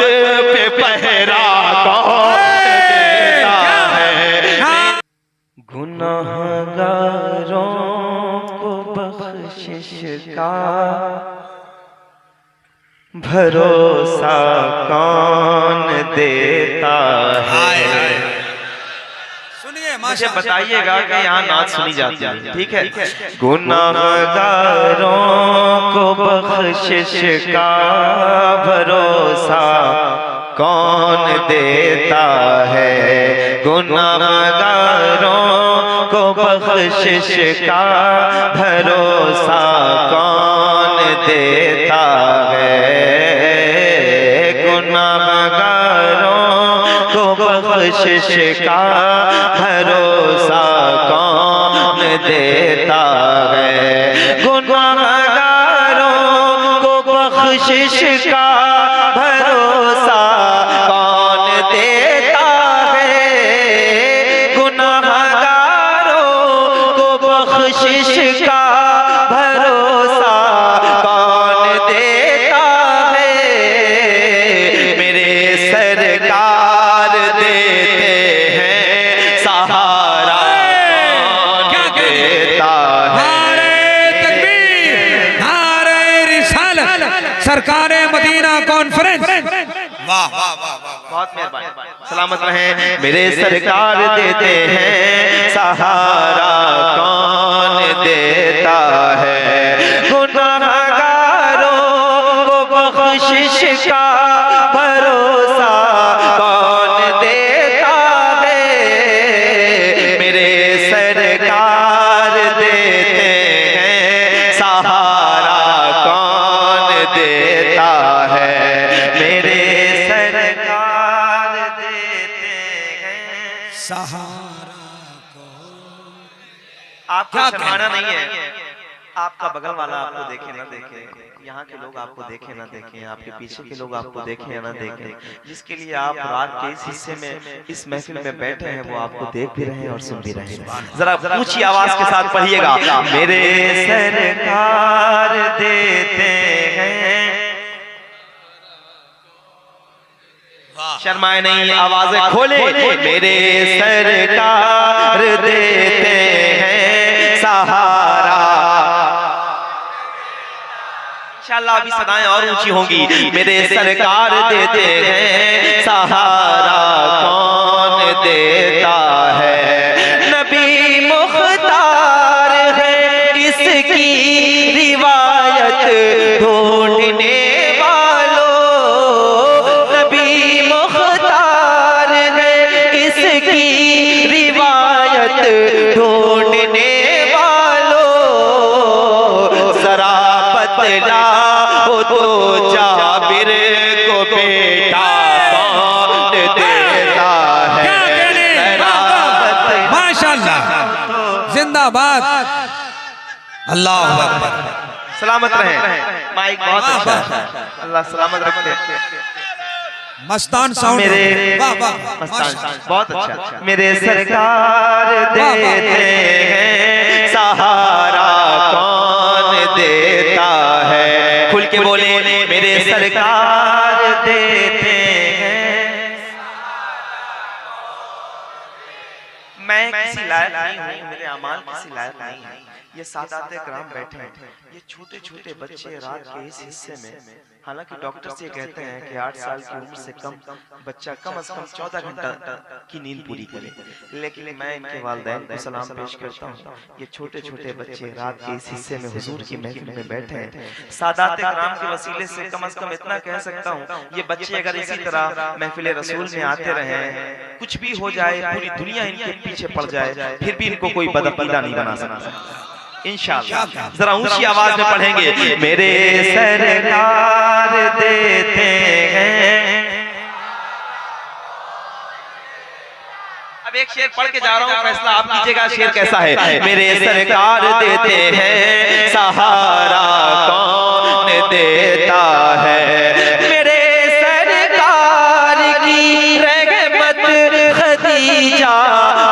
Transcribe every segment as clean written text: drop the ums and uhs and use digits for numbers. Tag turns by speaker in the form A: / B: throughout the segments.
A: पे पहरा कौन देता है। गुनाहगारों को बख्शिश का भरोसा कौन देता है। मुझे बताइएगा कि यहाँ नाच सुनी जाती है, ठीक है। गुनाहगारों को बख्शिश का भरोसा कौन देता है। गुनाहगारों को बख्शिश का भरोसा कौन देता है। गुनाहगारों को बख्शिश का भरोसा कौन देता है। गुनाहगारों को बख्शिश का भरोसा कौन देता है। गुनाहगारों को बख्शिश का भरोसा कौन देता है। मेरे सरकार देते हैं सहारा कौन देता है।
B: नारे रिसालत सरकार मदीना कॉन्फ्रेंस। वाह वाह वाह वाह,
A: बहुत मेहरबानी, सलामत रहें। मेरे सरकार देते हैं सहारा कौन देता है। गुनाहगारों को बख्शिश का भरोसा कौन देता है। मेरे सरकार देते हैं सहारा कौन देता है। मेरे सरकार देते हैं
B: सहारा को।
A: आपका शर्माना नहीं है, आपका बगल वाला आपको देखे ना देखे, यहाँ के लोग आपको देखे ना देखे, आपके पीछे के लोग आपको देखे या ना देखे, जिसके लिए आप रात के इस हिस्से में इस महफिल में बैठे हैं वो आपको देख भी रहे हैं और सुन भी रहे हैं। जरा ऊंची आवाज के साथ पढ़िएगा। मेरे सरकार देते हैं, शर्माए नहीं, आवाजें खोले। मेरे सरकार देते हैं सहारा। इंशाअल्लाह अभी सदाएं और ऊंची होंगी। मेरे सरकार देते हैं सहारा कौन देता है। नबी मुख्तार है इसकी रिवायत ढूंढने वालों। नबी मुख्तार है इसकी रिवायत ढूंढने वालों। जरा बतला तो जाबिर को बेटा कौन देता है।
B: माशाअल्लाह, जिंदाबाद, अल्लाह अकबर।
A: सलामत रहे। माइक बहुत अच्छा है, अल्लाह सलामत रखे।
B: मस्तान साउंड।
A: मेरे मस्तान बहुत अच्छा। मेरे सरकार देते हैं सहारा कौन देता है। खुल के बोले। मेरे सरकार देते हैं। मैं किसी लायक नहीं हूँ, मेरे अमाल किसी लायक नहीं है। ये सादात कराम बैठे हैं, ये छोटे छोटे बच्चे रात के इस हिस्से में, हालांकि डॉक्टर से कहते हैं कि 8 साल की उम्र से कम बच्चा कम से कम 14 घंटा की नींद पूरी करे, लेकिन मैं इनके वालिदैन को सलाम पेश करता हूँ। ये छोटे छोटे बच्चे रात के इस हिस्से में हुजूर की महफिल में बैठे हैं। सादात कराम के वसीले से कम इतना कह सकता हूँ, ये बच्चे अगर इसी तरह महफिल रसूल में आते रहे, कुछ भी हो जाए, पूरी दुनिया इनके पीछे पड़ जाए, फिर भी इनको कोई बदअकीदा नहीं बना सकता इंशाअल्लाह। जरा ऊंची आवाज में पढ़ेंगे। मेरे सरकार देते हैं। अब एक शेर पढ़ के जा रहा हूँ, फैसला आप कीजिएगा शेर कैसा है। मेरे सरकार देते हैं सहारा कौन देता है। मेरे सरकार की रहमत खदीजा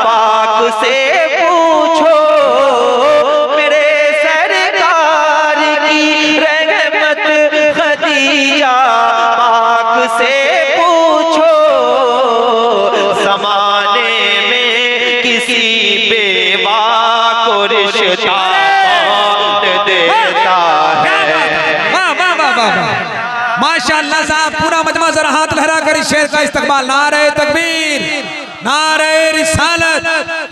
A: पाक से पूछो। मेरे सरकार की रहमत खदीजा पाक से
B: जरा हाथ लहरा कर इस शेर का इस्तकबाल। नारे तकबीर, नारे रिसालत,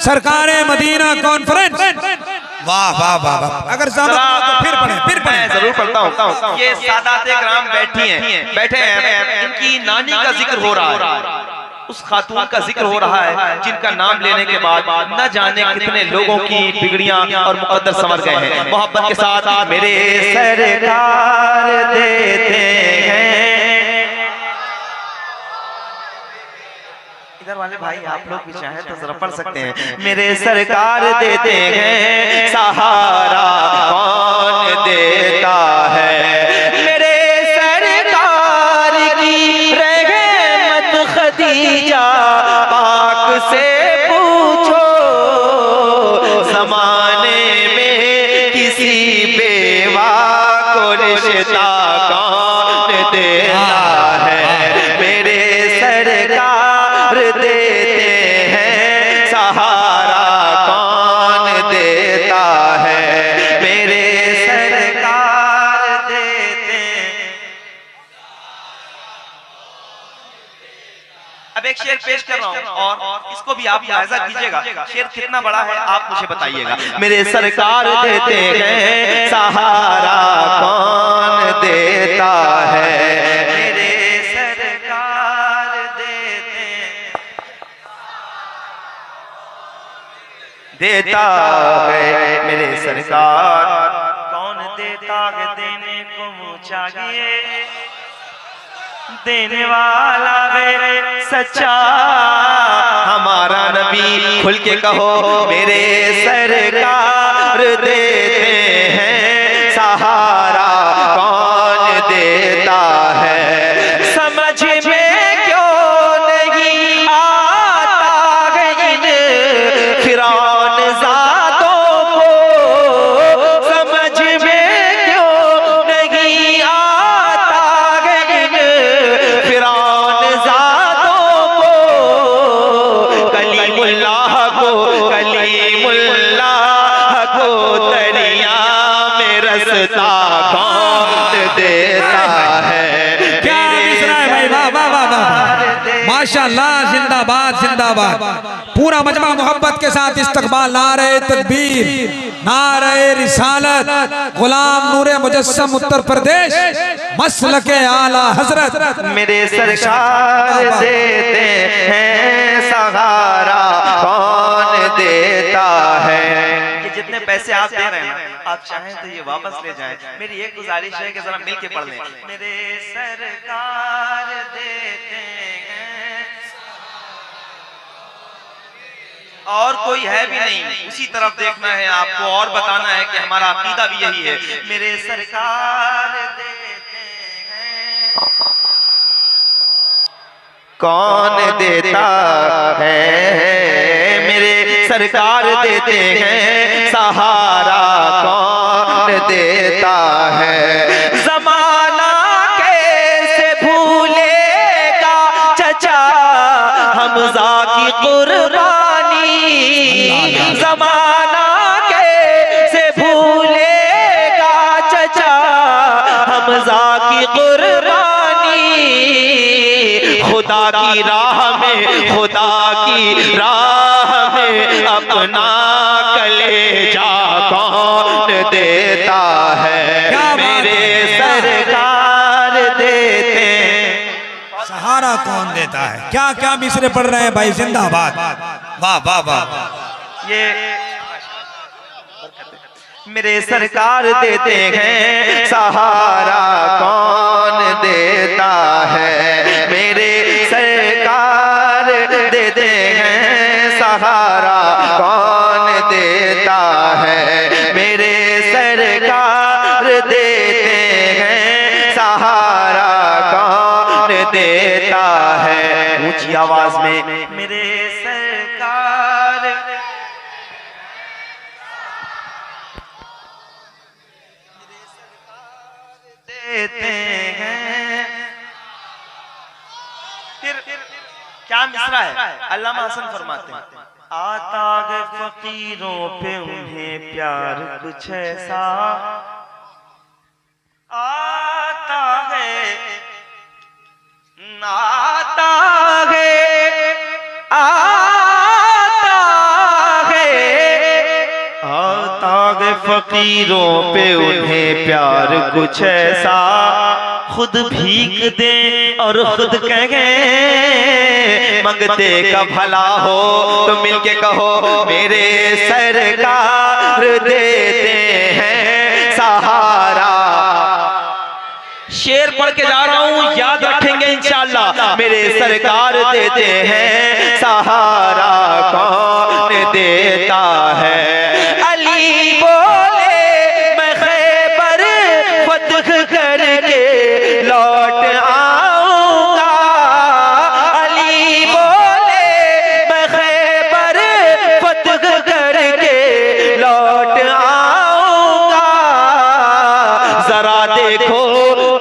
B: सरकार मदीना कॉन्फ्रेंस। वाह वाह वाह वाह। अगर तो फिर पढ़े
A: जरूर पढ़ता हूँ। ये सादाते किराम बैठे हैं, इनकी नानी का जिक्र हो रहा है, उस खातून का जिक्र हो रहा है जिनका नाम लेने के बाद न जाने कितने लोगों की बिगड़ियां और मुकद्दर संवर गए हैं। मोहब्बत के साथ मेरे सरकार देते हैं। इधर वाले भाई आप लोग भी चाहें तो जरा पढ़ सकते हैं। मेरे सरकार देते हैं, सहारा कौन देता है। मेरे सरकार की रहमत खदीजा पाक से पूछो, जमाने में किसी बेवा को रिश्ता कौन देता है। मेरे सरकार देते हैं, सहारा कौन देता है। मेरे सरकार देते हैं। अब एक शेर पेश कर रहा हूँ और इसको भी आप मुलाहिजा कीजिएगा, शेर कितना बड़ा है आप मुझे बताइएगा। मेरे सरकार देते हैं, सहारा कौन देता है। मेरे सरकार देता है। मेरे सरकार कौन देता है, देने को मुँह चाहिए, देने वाला है सच्चा हमारा नबी। खुल के कहो, मेरे सरकार देते हैं, सहारा कौन देता है। समझ में क्यों नहीं आता है इन फिरौन ज़ादों को, समझ में क्यों नहीं आता है इन फिरौन ज़ादों को। कलीमुल्लाह को दरिया में रस्ता कौन देता है।
B: क्या मिसरा है भाई, वाह वाह वाह वाह, माशाअल्लाह, जिंदाबाद जिंदाबाद। पूरा मजमा मोहब्बत के साथ इस्तकबाल। नारे तकबीर, नारे रिसालत, गुलाम नूरे मुजस्सम उत्तर प्रदेश, मसलके आला हजरत।
A: मेरे सरकार देते हैं, सहारा कौन देता है। ये जितने पैसे आप दे रहे हैं आप चाहें तो ये वापस ले जाएं। मेरी एक गुजारिश है कि जरा मिल के पढ़ लें। मेरे सरकार देते हैं, और कोई है भी नहीं, उसी तरफ देखना है आपको और बताना है कि हमारा अकीदा भी यही है। मेरे सरकार देते हैं, कौन देता है। मेरे सरकार देते हैं, सहारा कौन देता है। जमाना कैसे भूलेगा चचा हमजा की कुर्बानी, जमाना कैसे भूलेगा चचा हमजा की कुर्बानी। खुदा की राह में, खुदा की राह में अपना कलेजा कौन देता है। मेरे सरकार देते हैं,
B: सहारा कौन देता है। क्या क्या मिसरे पढ़ रहे हैं भाई, जिंदाबाद, वाह वाह वाह।
A: ये मेरे सरकार देते हैं, सहारा कौन देता है। मेरे सरकार देते हैं, सहारा कौन देता है। मेरे सरकार देते हैं, सहारा कौन देता है। ऊंची आवाज में मेरे सरकार देते हैं। फिर क्या मिसरा है, अल्लामा हसन फरमाते हैं, आता है फकीरों पे उन्हें प्यार कुछ ऐसा, आता है आता है फकीरों पे उन्हें प्यार कुछ ऐसा, खुद भीख दे और खुद कहें मंगते का भला हो तो मिलके कहो मेरे सरकार देते हैं सहारा। शेर पढ़ के जा रहा हूँ, याद रखेंगे इंशाअल्लाह। मेरे सरकार देते हैं सहारा, कौन देता है? अली बोले मैं खैबर फतह करके लौट आऊंगा। अली बोले मैं खैबर फतह करके लौट आऊंगा। जरा देखो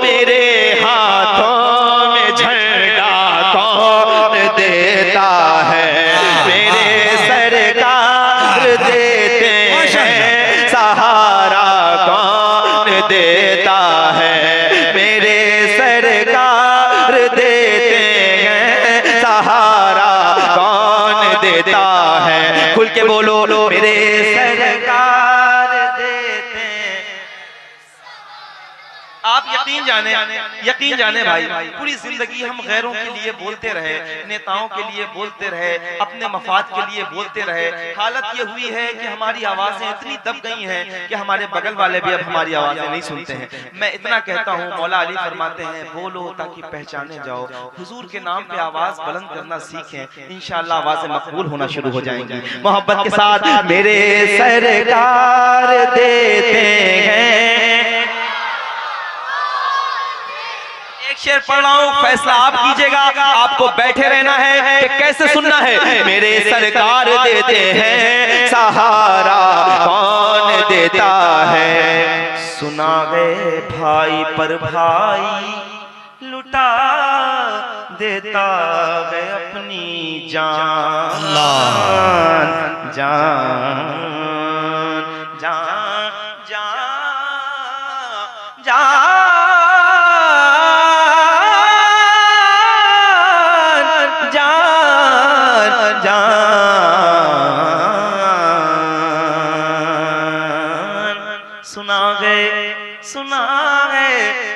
A: मेरे हाथों में झंडा कौन देता है? मेरे सरकार देते हैं सहारा, कौन देता है? मेरे सरकार देते हैं सहारा, कौन देता है? खुल के बोलो मेरे सरकार देते हैं। आप यकीन जाने भाई, पूरी जिंदगी हम गैरों के लिए बोलते रहे, नेताओं के लिए बोलते रहे, अपने मफाद के लिए बोलते रहे। हालत ये हुई है कि हमारी आवाजें इतनी दब गई हैं कि हमारे बगल वाले भी अब हमारी आवाजें नहीं सुनते हैं। मैं इतना कहता हूँ, मौला अली फरमाते हैं बोलो ताकि पहचाने जाओ। हुजूर के नाम पे आवाज बुलंद करना सीखें, इंशाअल्लाह आवाजें मकबूल होना शुरू हो जाएंगी। मोहब्बत के साथ मेरे सरकार देते हैं। शेर पढ़ रहा हूँ, फैसला आप कीजिएगा। आपको बैठे रहना है कि कैसे सुनना है। मेरे सरकार देते हैं सहारा, कौन देता है? सुना गए भाई पर भाई लुटा देता है अपनी जान, जान जान जान जान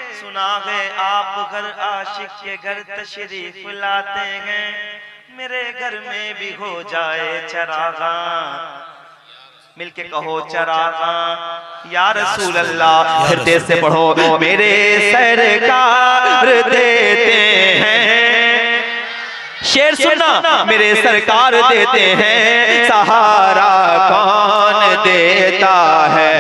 A: सुना है आप घर आशिक के घर तशरीफ लाते हैं। मेरे घर में भी हो जाए चरागा, मिलके कहो चरागा या रसूल अल्लाह। फिर तेज से पढ़ो मेरे सरकार देते हैं। शेर सुनना, मेरे सरकार देते हैं सहारा, कौन देता है?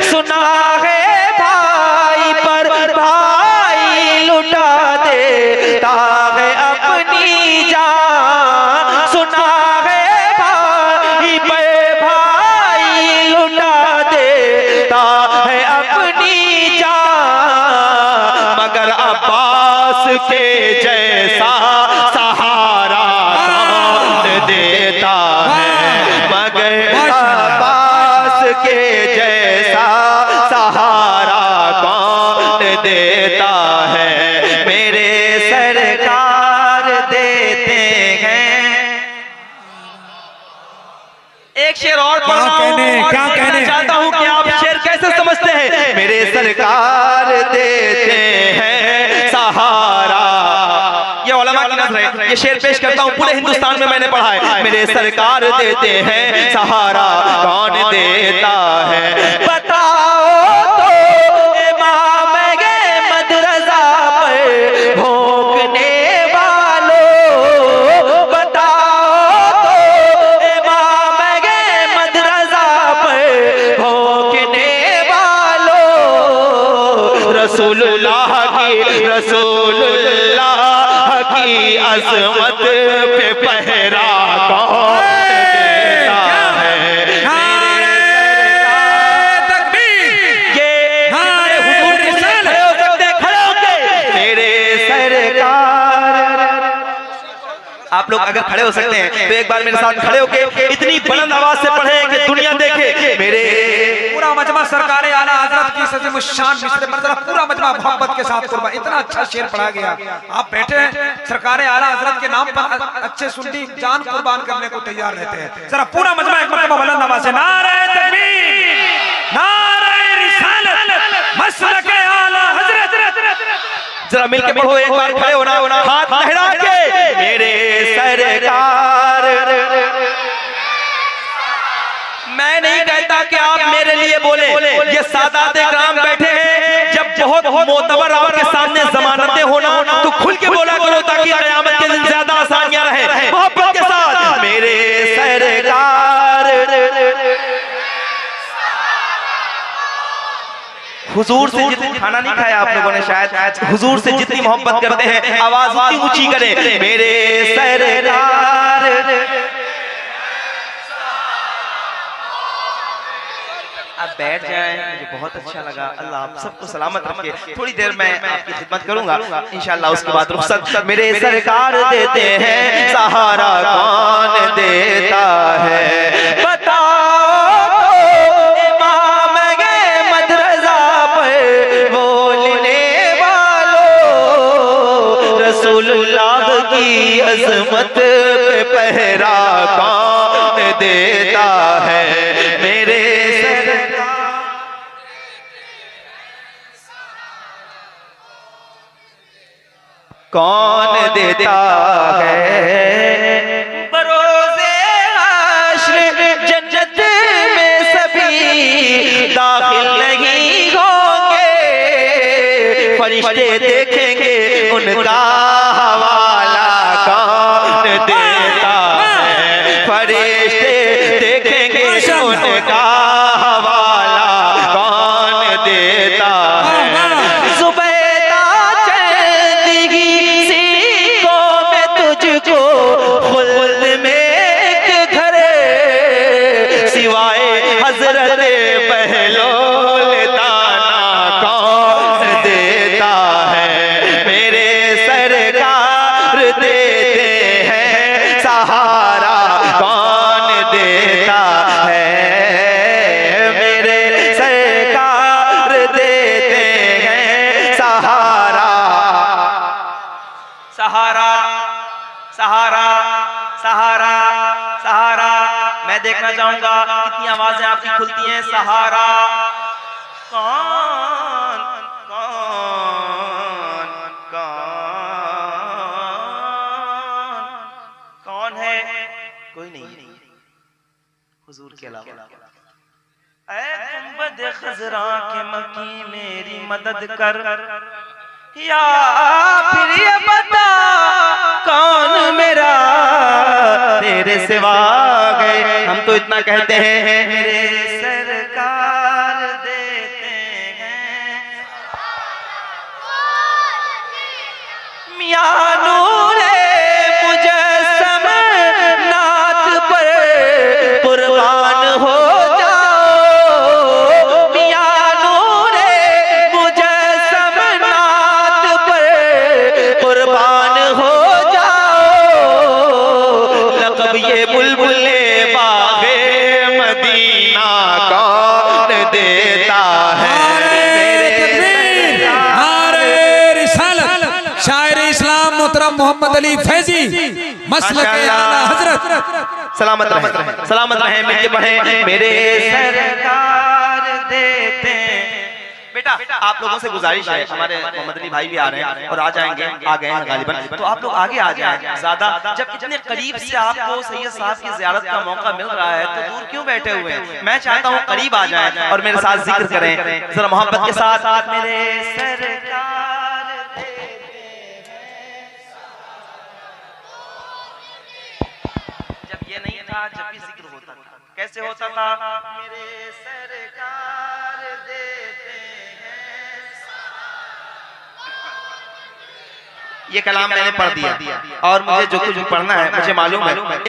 A: सुना है भाई पर भाई लुटा देता है अपनी जान। सुना है भाई पर भाई लुटा देता है अपनी जान, मगर अब्बास के जैसा सहारा कौन देता है? मगर अब्बास के जैसा सहारा कौन देता है? मेरे सरकार देते हैं। एक शेर और
B: क्या कहने
A: चाहता हूँ कि आप शेर कैसे समझते हैं। मेरे सरकार देते हैं सहारा, ये उलमा की नज़र है। ये शेर पेश करता हूँ, पूरे हिंदुस्तान में मैंने पढ़ा है। मेरे सरकार देते हैं सहारा, कौन देता है? बताओ तो इमाम अहमद रज़ा पर भोंकने वालों, बताओ तो इमाम अहमद रज़ा पर भोंकने वालों। रसूलुल्लाह की अज़मत पे पहरा कौन देता है? आप लोग अगर खड़े हो सकते हैं तो एक बार मेरे साथ खड़े होके इतनी बुलंद आवाज से पढ़े कि दुनिया देखे। मेरे
B: पूरा मजमा सरकारे आला हजरत की सजीम शान मिसरे पर पूरा मजमा मोहब्बत के साथ कुर्बान। इतना अच्छा शेर पढ़ा गया। आप बैठे हैं, सरकारे आला हजरत के नाम पर अच्छे सुन्नी जान कुर्बान करने को तैयार रहते हैं। जरा पूरा मजमा एक मरतबा बुलंद आवाज से नारे तकबीर, नारे रिसालत, मसलके आला हजरत।
A: जरा मिलके पढ़ो, एक बार खड़े होना, हाथ लहरा के मेरे सरकार। मैं नहीं कहता कि आप मेरे लिए बोले, ये सादात इकराम बैठे हैं। जब बहुत मोतबर आपके सामने जमानतें होना तो खुल के बोला करो ताकि क़यामत के दिन ज्यादा आसानियां रहे। मोहब्बत के साथ मेरे सरकार। हुजूर से जितनी खाना नहीं खाया आप लोगों ने शायद, हुजूर से जितनी मोहब्बत करते हैं आवाज उतनी ऊंची करें, मेरे सरकार। आप बैठ जाएं, मुझे बहुत अच्छा लगा। अल्लाह आप सबको सलामत रखे। थोड़ी देर मैं आपकी खिदमत करूंगा इंशाअल्लाह, उसके बाद रुखसत। मेरे सरकार देते हैं, सहारा कौन देता है बताओ। इमाम गए मदरसा पर बोलने वालों, रसूलुल्लाह की अजमत पे पहरा कौन देता है। मेरे कौन देता है। बरोज़े हश्र जन्नत में सभी दाखिल नहीं होंगे, फरिश्ते देखेंगे उनका हवाला कौन देता है। फरिश्ते देखेंगे उनका हवाला कौन देता है। सहारा सहारा सहारा। मैं देखना चाहूंगा कितनी आवाजें आपकी खुलती हैं। सहारा कौन कौन कौन कौन है? कोई नहीं हुजूर के अलावा। ऐ गुंबद खजरा के मकी मेरी मदद कर, या फिर ये बता कौन मेरा तेरे सिवा गए। हम तो इतना कहते हैं मेरे सरकार देते हैं, मियां नूरे मुजस्सम नात पर कुर्बान हो जाओ। मियां नूरे मुजस्सम नात पर कुर्बान हो ये बुलबुले बागे मदीना कौन देता है।
B: शायर इस्लाम मोहतरम मोहम्मद अली फैजी मसलके आला हजरत।
A: सलामत रहे, सलामत रहे, मिलके पढ़े। मेरे सरकार देते हैं। बेटा आप लोगों से गुजारिश है, हमारे मोहम्मद अली भाई भी आ रहे हैं और आ जाएंगे, आ गए हैं गालिबन, तो आप लोग आगे आ जाएं। ज्यादा जब इतने करीब से आपको सैयद साहब की ज़ियारत का मौका मिल रहा है तो दूर क्यों बैठे हुए हैं? मैं चाहता हूँ करीब आ जाएं और मेरे साथ जिक्र करें जरा मोहब्बत के साथ। मेरे सरकार जब ये नहीं था, जब भी जिक्र होता था, कैसे होता था? मेरे सरकार देते हैं। ये कलाम मैंने पढ़ दिया और मुझे जो कुछ भी पढ़ना है मुझे मालूम है।